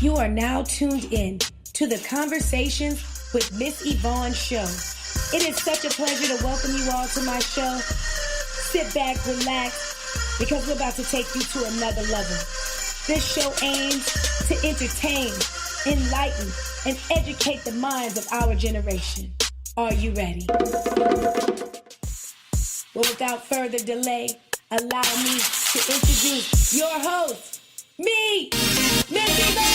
You are now tuned in to the Conversations with Ms Yvonne show. It is such a pleasure to welcome you all to my show. Sit back, relax, because we're about to take you to another level. This show aims to entertain, enlighten, and educate the minds of our generation. Are you ready? Well, without further delay, allow me to introduce your host, me, Ms Yvonne!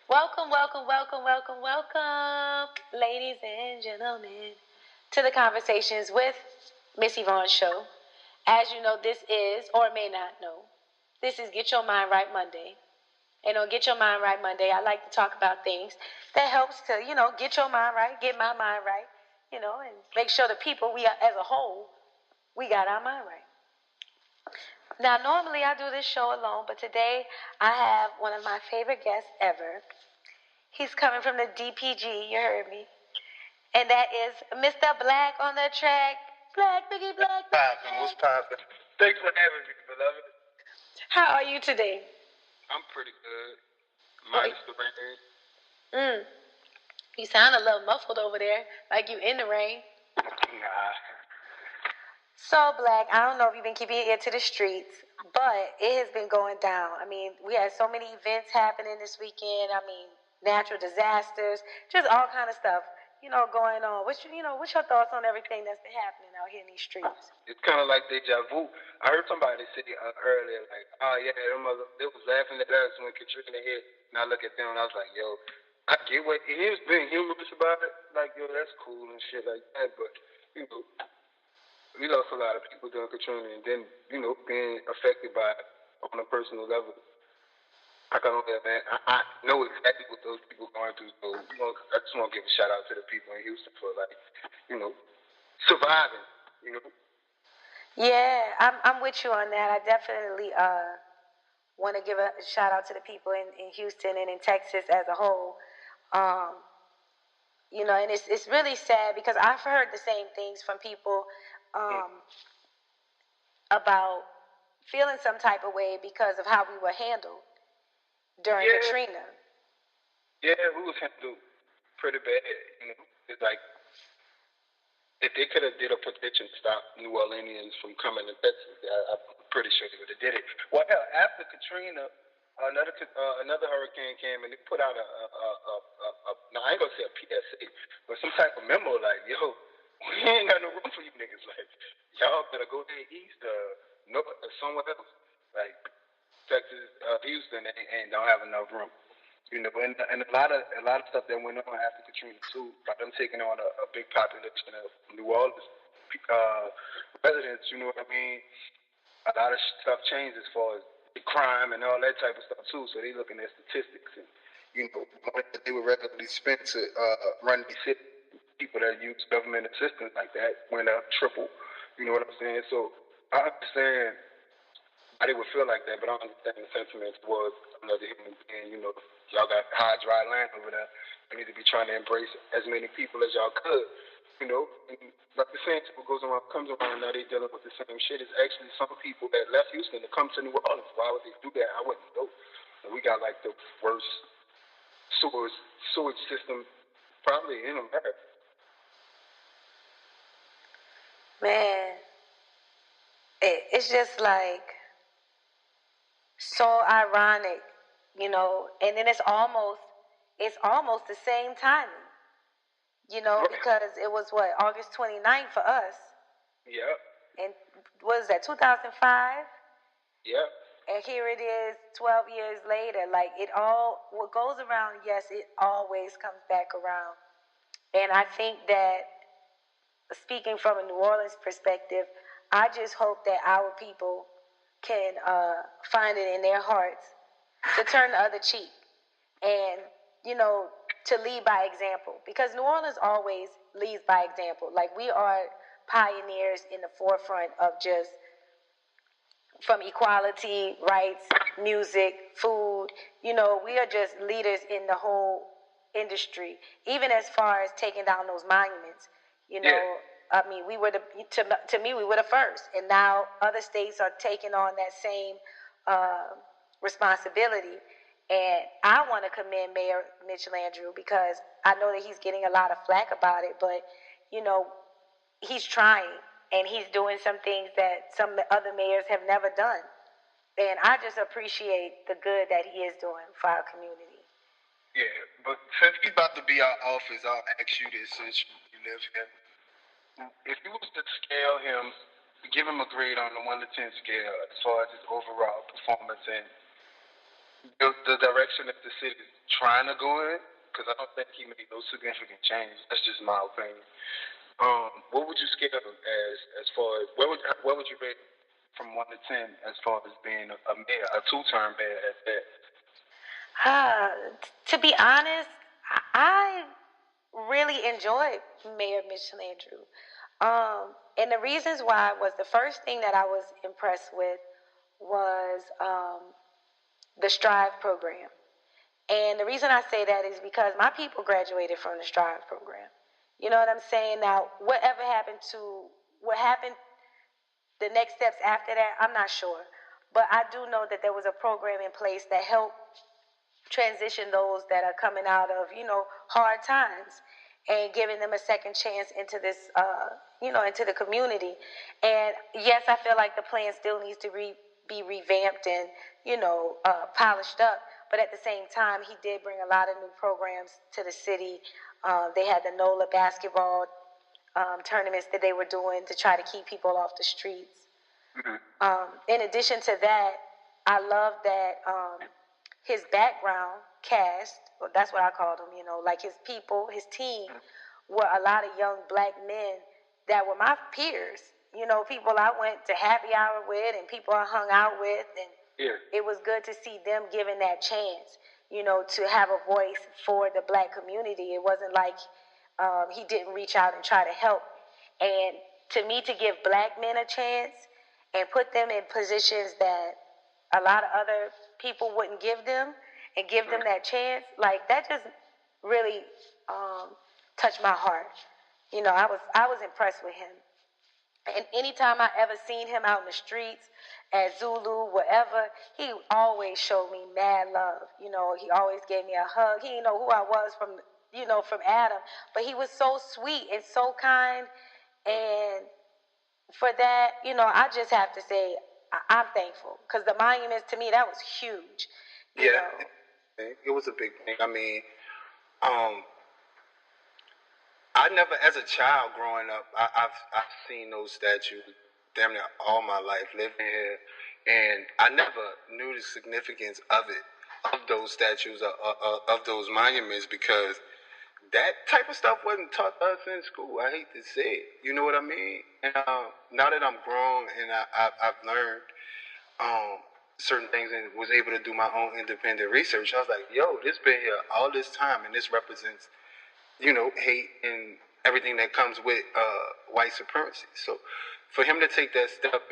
Welcome, ladies and gentlemen, to the Conversations with Ms Yvonne show. As you know, this is, or may not know, this is Get Your Mind Right Monday. And on Get Your Mind Right Monday, I like to talk about things that helps to, get your mind right, get my mind right, and make sure the people, we are, as a whole, we got our mind right. Now, normally I do this show alone, but today I have one of my favorite guests ever. He's coming from the DPG, you heard me. And that is Mr. Black on the track. Black, Biggie Black. What's poppin'? Thanks for having me, beloved. How are you today? I'm pretty good. Minus the rain. You sound a little muffled over there, like you in the rain. Nah. So, Black, I don't know if you've been keeping your ear to the streets, but it has been going down. I mean, we had so many events happening this weekend. I mean, natural disasters, just all kind of stuff, going on. What's your thoughts on everything that's been happening out here in these streets? It's kind of like deja vu. I heard somebody say earlier, like, oh, yeah, they was laughing at us when Katrina hit. And I look at them and I was like, yo, I get what he was being humorous about it. Like, yo, that's cool and shit like that. But, we lost a lot of people during Katrina and then, being affected by it on a personal level. I know exactly what those people are going through. So, I just want to give a shout out to the people in Houston for, surviving, Yeah, I'm with you on that. I definitely want to give a shout out to the people in Houston and in Texas as a whole. And it's really sad because I've heard the same things from people about feeling some type of way because of how we were handled during Katrina. Yeah, we was handled pretty bad, It's like, if they could have did a petition to stop New Orleanians from coming to Texas, I'm pretty sure they would have did it. Well, hell, after Katrina, another hurricane came and they put out now I ain't gonna say a PSA, but some type of memo like, yo, we ain't got no room for you niggas. Like, y'all better go there east, north, or somewhere else. Like, Texas, Houston, and don't have enough room. And a lot of stuff that went on after Katrina too, by them taking on a big population of New Orleans residents, you know what I mean? A lot of stuff changed as far as the crime and all that type of stuff too. So they looking at statistics and money that they would regularly spend to run the city. People that use government assistance like that went up triple. You know what I'm saying? So I understand why they would feel like that, but I understand the sentiment towards another human being. Y'all got high, dry land over there. You need to be trying to embrace as many people as y'all could. And like the same people comes around, now they dealing with the same shit. It's actually some people that left Houston to come to New Orleans. Why would they do that? I wouldn't know. And we got like the worst sewage system probably in America. Man, it's just like so ironic, and then it's almost the same timing, because it was August 29th for us. Yep. And what is that, 2005? Yep. And here it is 12 years later. Like, what goes around, yes, it always comes back around. And I think that, speaking from a New Orleans perspective, I just hope that our people can find it in their hearts to turn the other cheek and, to lead by example. Because New Orleans always leads by example. Like, we are pioneers in the forefront of just from equality, rights, music, food. We are just leaders in the whole industry, even as far as taking down those monuments. I mean, we were to me, we were the first. And now other states are taking on that same responsibility. And I want to commend Mayor Mitch Landrieu because I know that he's getting a lot of flack about it, but, he's trying and he's doing some things that some other mayors have never done. And I just appreciate the good that he is doing for our community. Yeah, but since he's about to be out of office, I'll ask you this since you live here. If you was to scale him, give him a grade on the 1 to 10 scale as far as his overall performance and the direction that the city is trying to go in, because I don't think he made no significant change. That's just my opinion. What would you scale him as far as what would you rate from 1 to 10 as far as being a mayor, a 2-term mayor at that? To be honest, I really enjoyed Mayor Mitch Landrieu. And the reasons why was the first thing that I was impressed with was the Strive program. And the reason I say that is because my people graduated from the Strive program. You know what I'm saying? Now, what happened the next steps after that, I'm not sure. But I do know that there was a program in place that helped transition those that are coming out of, hard times and giving them a second chance into this, into the community. And yes, I feel like the plan still needs to be revamped and, polished up. But at the same time, he did bring a lot of new programs to the city. They had the NOLA basketball tournaments that they were doing to try to keep people off the streets. Mm-hmm. In addition to that, I love that his background cast, well, that's what I called him, like his people, his team, were a lot of young black men that were my peers. People I went to happy hour with and people I hung out with. And it was good to see them given that chance, to have a voice for the black community. It wasn't like he didn't reach out and try to help. And to me, to give black men a chance and put them in positions that a lot of other people wouldn't give them and give them that chance, like that just really touched my heart. I was impressed with him. And anytime I ever seen him out in the streets, at Zulu, whatever, he always showed me mad love. He always gave me a hug. He didn't know who I was from Adam, but he was so sweet and so kind. And for that, I just have to say I'm thankful because the monuments, to me, that was huge. You know? It was a big thing. I mean, I never, as a child growing up, I've seen those statues damn near all my life living here, and I never knew the significance of those statues, of those monuments, because that type of stuff wasn't taught to us in school. I hate to say it. You know what I mean? And now that I'm grown and I've learned certain things and was able to do my own independent research, I was like, yo, this been here all this time, and this represents, hate and everything that comes with white supremacy. So for him to take that step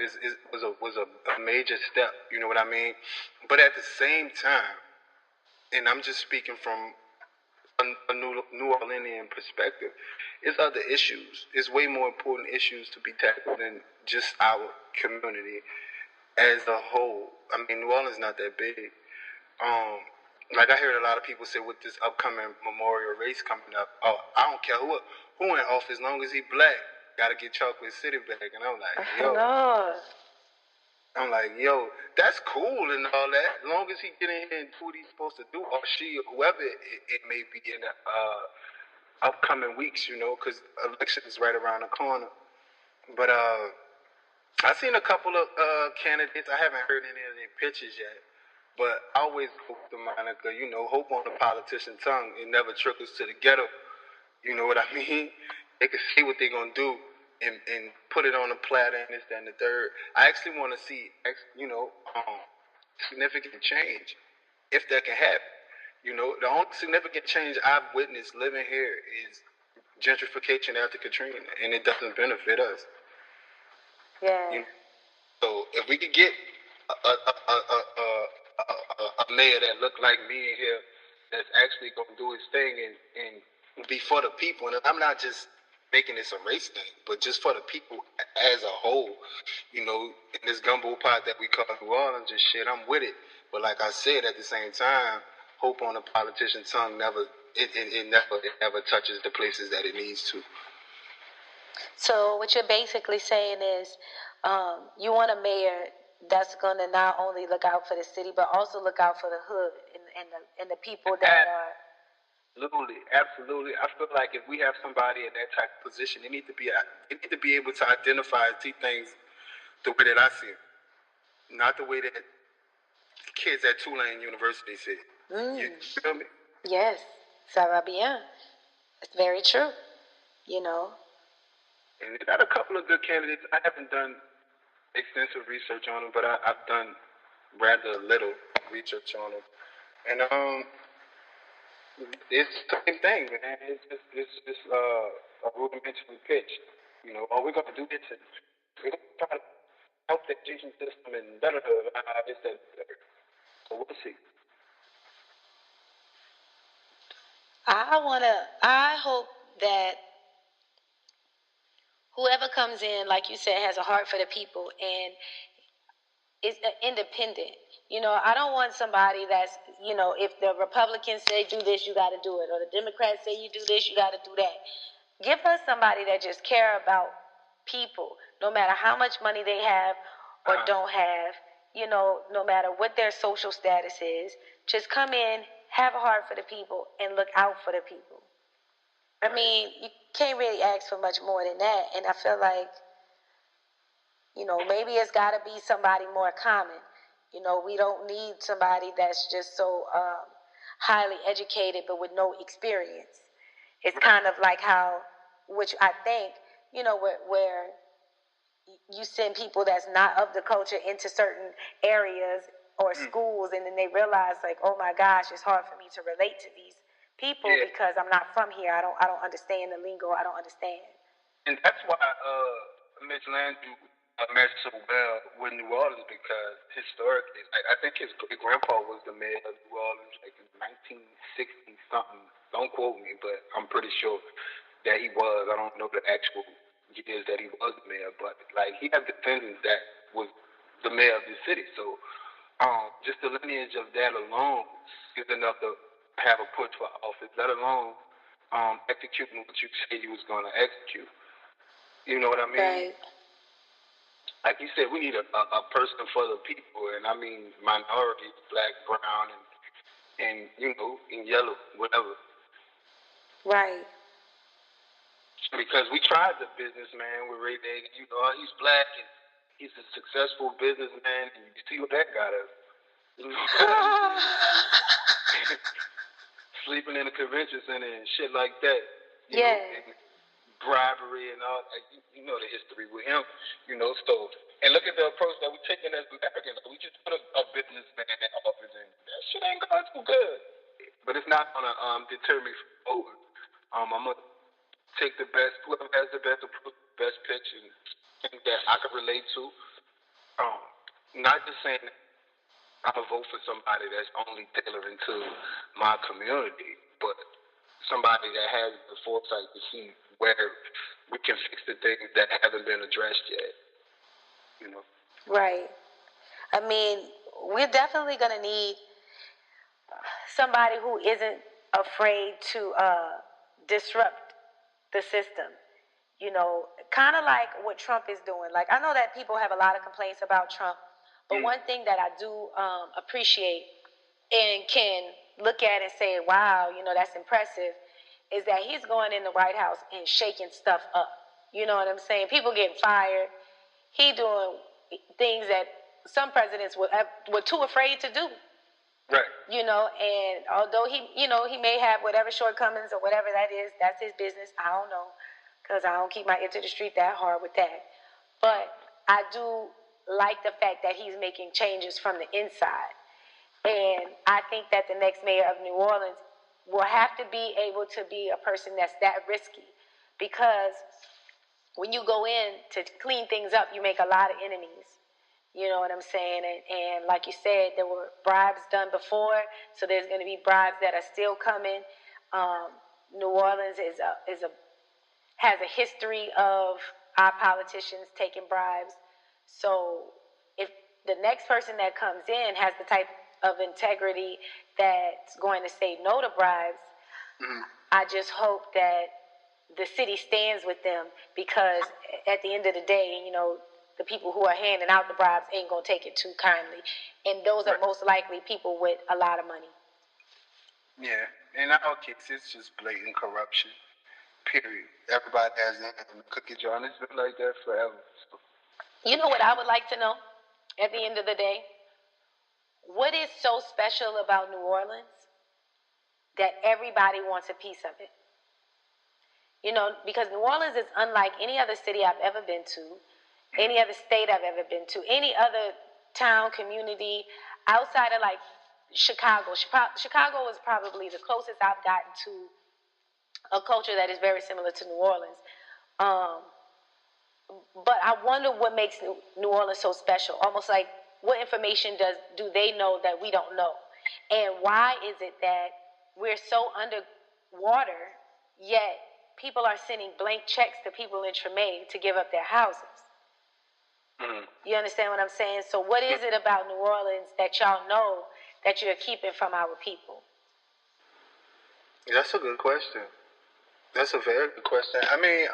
was a major step. You know what I mean? But at the same time, and I'm just speaking from a New Orleanian perspective, it's other issues. It's way more important issues to be tackled than just our community as a whole. I mean, New Orleans not that big. Like I heard a lot of people say with this upcoming memorial race coming up, oh, I don't care who in office, as long as he black, gotta get Chocolate City back. And I'm like, yo. I'm like, yo, that's cool and all that. As long as he get in here and do what he's supposed to do, or she, or whoever it may be in the upcoming weeks, because election is right around the corner. But I've seen a couple of candidates. I haven't heard any of their pitches yet. But I always hope the Monica, hope on the politician tongue. It never trickles to the ghetto. You know what I mean? They can see what they're going to do and put it on a platter and this, that, and the third. I actually want to see, significant change, if that can happen. The only significant change I've witnessed living here is gentrification after Katrina, and it doesn't benefit us. Yeah. So if we could get a mayor that looked like me in here, that's actually going to do his thing and be for the people. And I'm not just making this a race thing, but just for the people as a whole, in this gumbo pot that we call New Orleans and shit, I'm with it. But like I said, at the same time, hope on the politician's tongue never touches the places that it needs to. So what you're basically saying is, you want a mayor that's going to not only look out for the city, but also look out for the hood and the people that are. Absolutely. I feel like if we have somebody in that type of position, they need to be able to identify and see things the way that I see it, not the way that kids at Tulane University see it. You feel me? Yes, ça va bien. It's very true. And they got a couple of good candidates. I haven't done extensive research on them, but I've done rather little research on them. And it's the same thing, man. It's a rudimentary pitch. All we're gonna do is we're gonna try to help the education system and this that. So we'll see. I hope that whoever comes in, like you said, has a heart for the people and is independent. I don't want somebody that's, if the Republicans say do this, you got to do it, or the Democrats say you do this, you got to do that. Give us somebody that just care about people, no matter how much money they have or don't have, no matter what their social status is. Just come in, have a heart for the people, and look out for the people. I mean, you can't really ask for much more than that. And I feel like, maybe it's got to be somebody more common. We don't need somebody that's just so highly educated but with no experience. It's kind of like how, which I think, where you send people that's not of the culture into certain areas or schools, and then they realize, like, oh my gosh, it's hard for me to relate to these people because I'm not from here. I don't understand the lingo. I don't understand. And that's why Mitch Landrieu matched so well with New Orleans, because historically, I think his great grandpa was the mayor of New Orleans, like in 1960 something. Don't quote me, but I'm pretty sure that he was. I don't know the actual years that he was the mayor, but like he had descendants that was the mayor of the city. So just the lineage of that alone is enough to have a push for office, let alone executing what you said you was going to execute. You know what I mean? Right. Like you said, we need a person for the people, and I mean minorities, black, brown, and in yellow, whatever. Right. Because we tried the businessman with Ray Dagan. He's black and he's a successful businessman, and you see what that got us. Sleeping in a convention center and shit like that. And bribery and all, the history with him, so, and look at the approach that we're taking as Americans. We just put a businessman in office, and that shit ain't going too good. But it's not going to deter me from voting. I'm going to take whoever has the best approach, best pitch, and think that I can relate to. Not just saying I'm going to vote for somebody that's only tailoring to my community, but somebody that has the foresight to see where we can fix the things that haven't been addressed yet. Right. I mean, we're definitely going to need somebody who isn't afraid to disrupt the system. Kind of like what Trump is doing. Like, I know that people have a lot of complaints about Trump, but one thing that I do appreciate and can look at and say, wow, that's impressive, is that he's going in the White House and shaking stuff up. You know what I'm saying? People getting fired. He doing things that some presidents were too afraid to do. Right. And although he may have whatever shortcomings or whatever that is, that's his business. I don't know, because I don't keep my ear to the street that hard with that. But I do like the fact that he's making changes from the inside. And I think that the next mayor of New Orleans will have to be able to be a person that's that risky, because when you go in to clean things up, you make a lot of enemies. You know what I'm saying? And like you said, there were bribes done before, so there's going to be bribes that are still coming. New Orleans has a history of our politicians taking bribes. So if the next person that comes in has the type of integrity that's going to say no to bribes, I just hope that the city stands with them, because at the end of the day, the people who are handing out the bribes ain't going to take it too kindly. And those are most likely people with a lot of money. Yeah, in our case, it's just blatant corruption. Period. Everybody has their cookie jar, and it's been like that forever. So. You know what I would like to know at the end of the day? What is so special about New Orleans that everybody wants a piece of it? Because New Orleans is unlike any other city I've ever been to, any other state I've ever been to, any other town, community outside of like Chicago. Chicago is probably the closest I've gotten to a culture that is very similar to New Orleans. But I wonder what makes New Orleans so special. Almost like, what information do they know that we don't know? And why is it that we're so underwater, yet people are sending blank checks to people in Treme to give up their houses? You understand what I'm saying? So what is it about New Orleans that y'all know that you're keeping from our people? That's a good question. That's a very good question. I mean,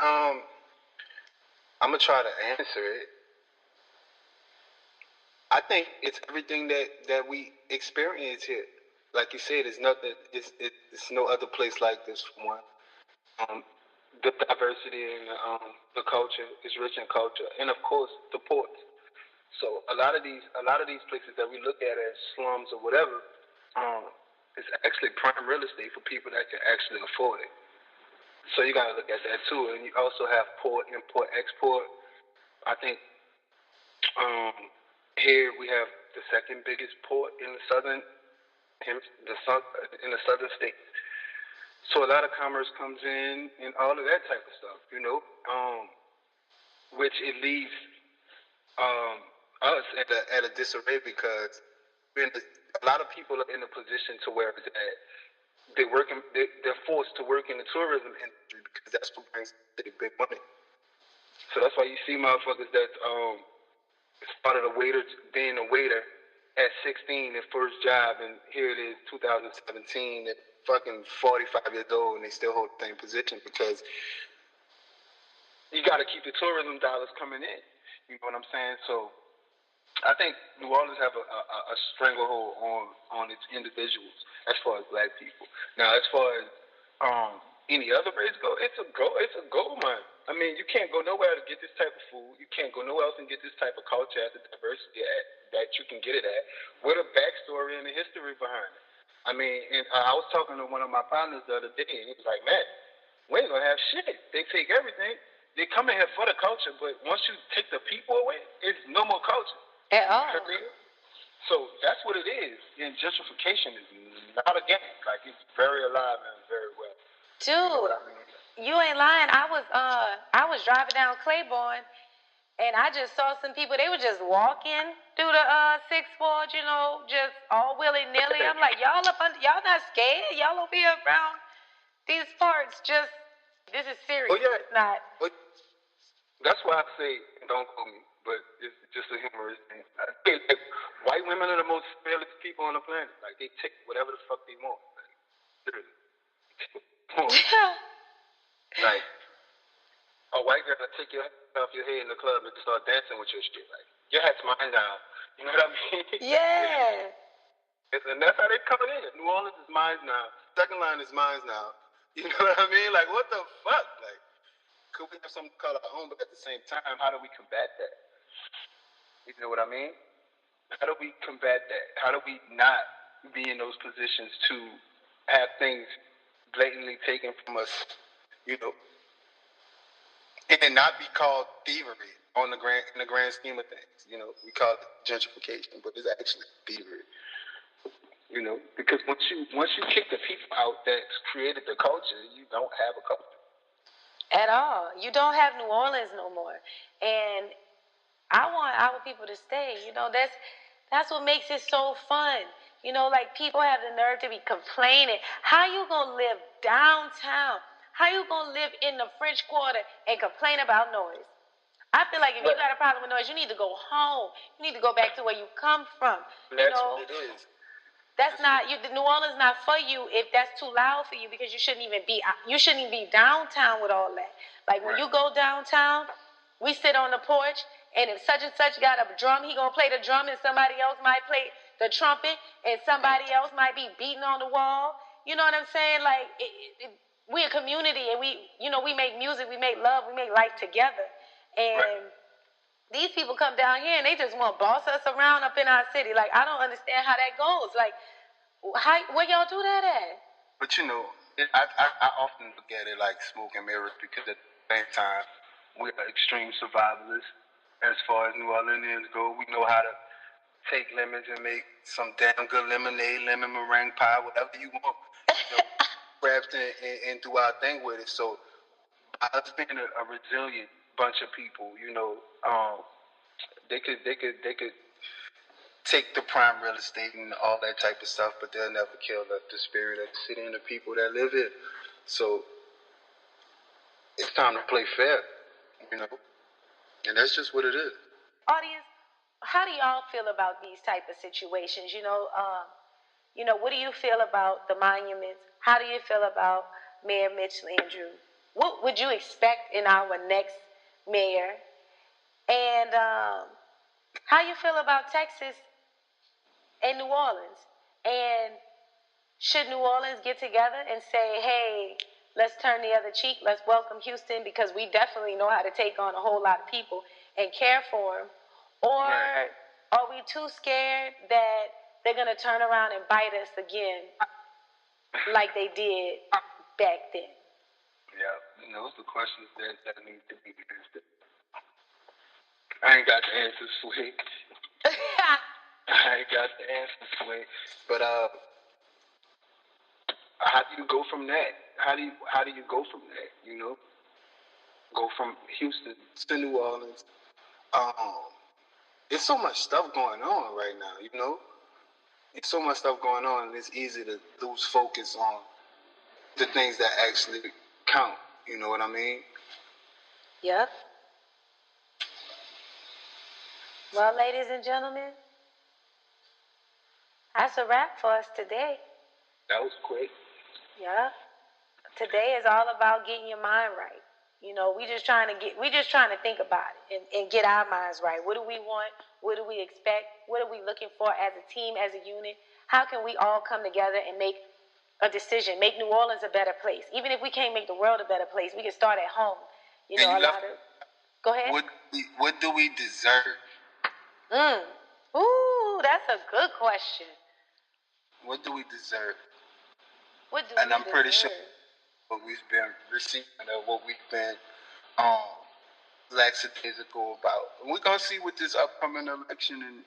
I'm going to try to answer it. I think it's everything that we experience here. Like you said, it's nothing. It's no other place like this. For one, the diversity in the culture is rich in culture, and of course the ports. So a lot of these places that we look at as slums or whatever, it's actually prime real estate for people that can actually afford it. So you got to look at that too, and you also have port, import, export. I think. Here we have the second biggest port in the southern states. So a lot of commerce comes in and all of that type of stuff, which it leaves us at a disarray, because a lot of people are in a position to where they're forced to work in the tourism industry, because that's what brings the big money. So that's why you see motherfuckers that started being a waiter at 16, their first job, and here it is, 2017, at fucking 45 years old, and they still hold the same position, because you got to keep the tourism dollars coming in. You know what I'm saying? So I think New Orleans have a stranglehold on its individuals as far as black people. Now, as far as any other race go, it's a gold mine. I mean, you can't go nowhere to get this type of food. You can't go nowhere else and get this type of culture at the diversity that you can get it at, with a backstory and a history behind it. I mean, and I was talking to one of my partners the other day, and he was like, man, we ain't going to have shit. They take everything. They come in here for the culture, but once you take the people away, it's no more culture. At all. So that's what it is. And gentrification is not a game. Like, it's very alive and very well. Dude. You know what I mean? You ain't lying. I was driving down Claiborne, and I just saw some people. They were just walking through the Sixth Ward, just all willy nilly. I'm like, y'all not scared? Y'all over here around these parts? This is serious. Oh yeah, it's not. But that's why I say, don't quote me, but it's just a humorous thing. White women are the most fearless people on the planet. Like, they take whatever the fuck they want. Like, literally. Like, a white girl will take your hat off your head in the club and start dancing with your shit. Like, your hat's mine now. You know what I mean? Yeah. And that's how they coming in. New Orleans is mine now. Second line is mine now. You know what I mean? Like, what the fuck? Like, could we have something to call our own, but at the same time, how do we combat that? You know what I mean? How do we combat that? How do we not be in those positions to have things blatantly taken from us, and not be called thievery in the grand scheme of things? We call it gentrification, but it's actually thievery. Because once you kick the people out that's created the culture, you don't have a culture at all. You don't have New Orleans no more, and I want our people to stay. That's what makes it so fun. Like, people have the nerve to be complaining. How you gonna live downtown? How you gonna live in the French Quarter and complain about noise? I feel like if you got a problem with noise, you need to go home. You need to go back to where you come from. That's what it is. That's not you. New Orleans not for you if that's too loud for you, because you shouldn't even be downtown with all that. Like when you go downtown, we sit on the porch, and if such and such got a drum, he gonna play the drum, and somebody else might play the trumpet, and somebody else might be beating on the wall. You know what I'm saying? Like we a community, and we make music, we make love, we make life together. And these people come down here and they just want to boss us around up in our city. Like, I don't understand how that goes. Like, where y'all do that at? But I often look at it like smoke and mirrors, because at the same time, we're extreme survivalists. As far as New Orleanians go, we know how to take lemons and make some damn good lemonade, lemon meringue pie, whatever you want. Craft and do our thing with it. So, us being a resilient bunch of people, they could take the prime real estate and all that type of stuff, but they'll never kill the spirit of the city and the people that live here. So it's time to play fair, and that's just what it is. Audience, how do y'all feel about these type of situations? What do you feel about the monuments? How do you feel about Mayor Mitch Landrieu? What would you expect in our next mayor? And how you feel about Texas and New Orleans? And should New Orleans get together and say, hey, let's turn the other cheek, let's welcome Houston, because we definitely know how to take on a whole lot of people and care for them? Or are we too scared that they're going to turn around and bite us again like they did back then? Yeah, those are the questions that need to be answered. I ain't got the answers, sweet. I ain't got the answers, sweet. But how do you go from that? How do you go from that? Go from Houston to New Orleans. There's so much stuff going on right now. It's so much stuff going on, and it's easy to lose focus on the things that actually count. You know what I mean? Yep. Well, ladies and gentlemen, that's a wrap for us today. That was quick. Yeah. Today is all about getting your mind right. We just trying to think about it and get our minds right. What do we want? What do we expect? What are we looking for as a team, as a unit? How can we all come together and make a decision, make New Orleans a better place? Even if we can't make the world a better place, we can start at home. Go ahead. What do we deserve? Ooh, that's a good question. What do we deserve? And I'm pretty sure what we've been receiving, or what we've been lackadaisical about. And we're gonna see with this upcoming election and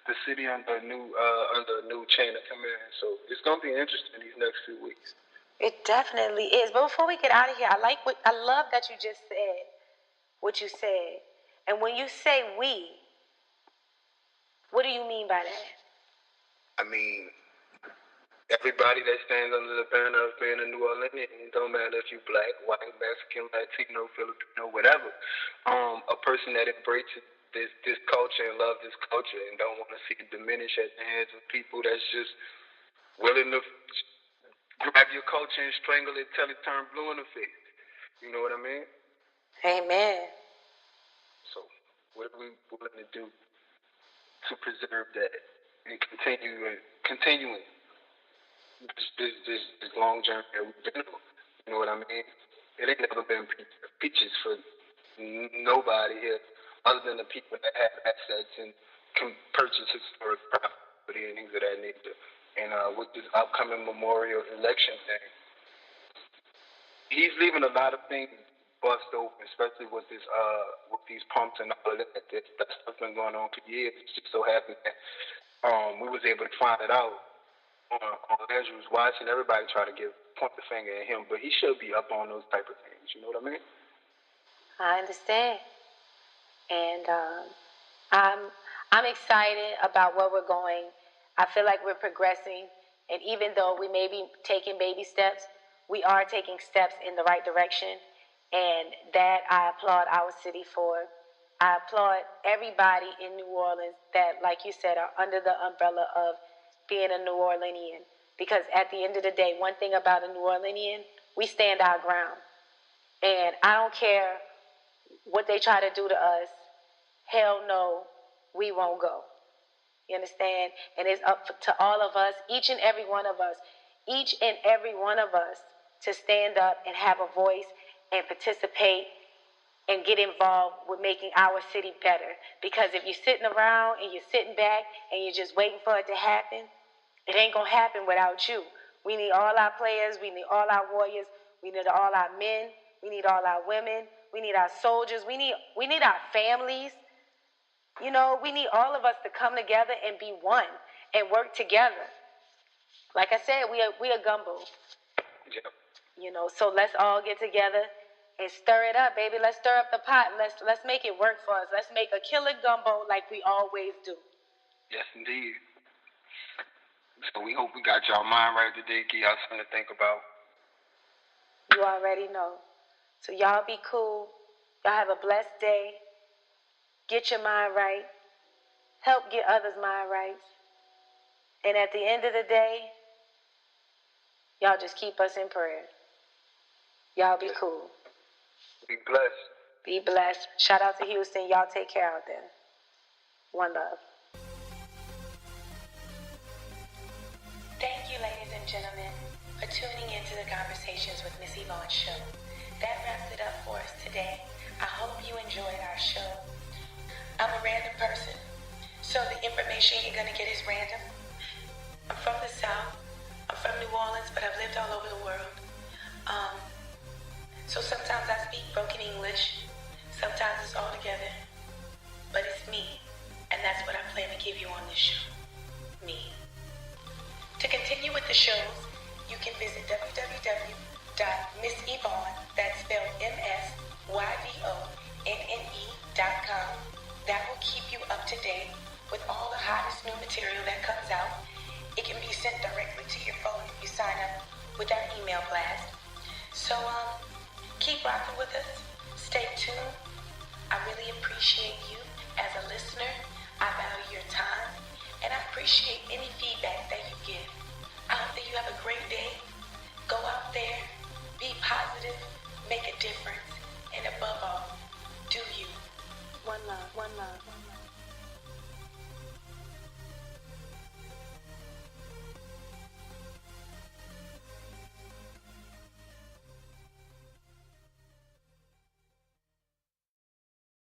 the city under a new chain of command. So it's gonna be interesting these next few weeks. It definitely is. But before we get out of here, I love that you just said what you said. And when you say we, what do you mean by that? I mean, everybody that stands under the banner of being a New Orleanian, it don't matter if you're black, white, Mexican, Latino, Filipino, whatever. A person that embraces this culture and loves this culture and don't want to see it diminish at the hands of people that's just willing to grab your culture and strangle it till it turns blue in the face. You know what I mean? Amen. So, what are we willing to do to preserve that and continuing this long journey that we've been on? You know what I mean? It ain't never been peaches for nobody here, other than the people that have assets and can purchase historic property and things of that nature. And with this upcoming memorial election thing, he's leaving a lot of things bust open, especially with these pumps and all of that. That stuff's been going on for years. It just so happened that we was able to find it out on Andrew's watch, and everybody try to point the finger at him, but he should be up on those type of things. You know what I mean? I understand, and I'm excited about where we're going. I feel like we're progressing, and even though we may be taking baby steps, we are taking steps in the right direction, and that I applaud our city for. I applaud everybody in New Orleans that, like you said, are under the umbrella of being a New Orleanian. Because at the end of the day, one thing about a New Orleanian, we stand our ground. And I don't care what they try to do to us. Hell no, we won't go. You understand? And it's up to all of us, each and every one of us, to stand up and have a voice and participate and get involved with making our city better. Because if you're sitting around and you're sitting back and you're just waiting for it to happen, it ain't gonna happen without you. We need all our players, we need all our warriors, we need all our men, we need all our women, we need our soldiers, we need our families. You know, we need all of us to come together and be one and work together. Like I said, we are gumbo. Yep. You know, so let's all get together and stir it up, baby. Let's stir up the pot. Let's make it work for us. Let's make a killer gumbo like we always do. Yes, indeed. So we hope we got y'all mind right today. Give y'all something to think about. You already know. So y'all be cool. Y'all have a blessed day. Get your mind right. Help get others' mind right. And at the end of the day, y'all just keep us in prayer. Y'all be cool. Be blessed. Be blessed. Shout out to Houston. Y'all take care out there. One love. Thank you, ladies and gentlemen, for tuning into the Conversations with Ms Yvonne show. That wraps it up for us today. I hope you enjoyed our show. I'm a random person, so the information you're going to get is random. I'm from the South. I'm from New Orleans, but I've lived all over the world. So sometimes I speak broken English. Sometimes it's all together. But it's me, and that's what I plan to give you on this show. Me. To continue with the shows, you can visit www.MsYvonne, that's spelled MsYvonne.com. That will keep you up to date with all the hottest new material that comes out. It can be sent directly to your phone if you sign up with our email blast. So, keep rocking with us. Stay tuned. I really appreciate you as a listener. I value your time, and I appreciate any feedback that you give. I hope that you have a great day. Go out there, be positive, make a difference, and above all, do you. One love, one love.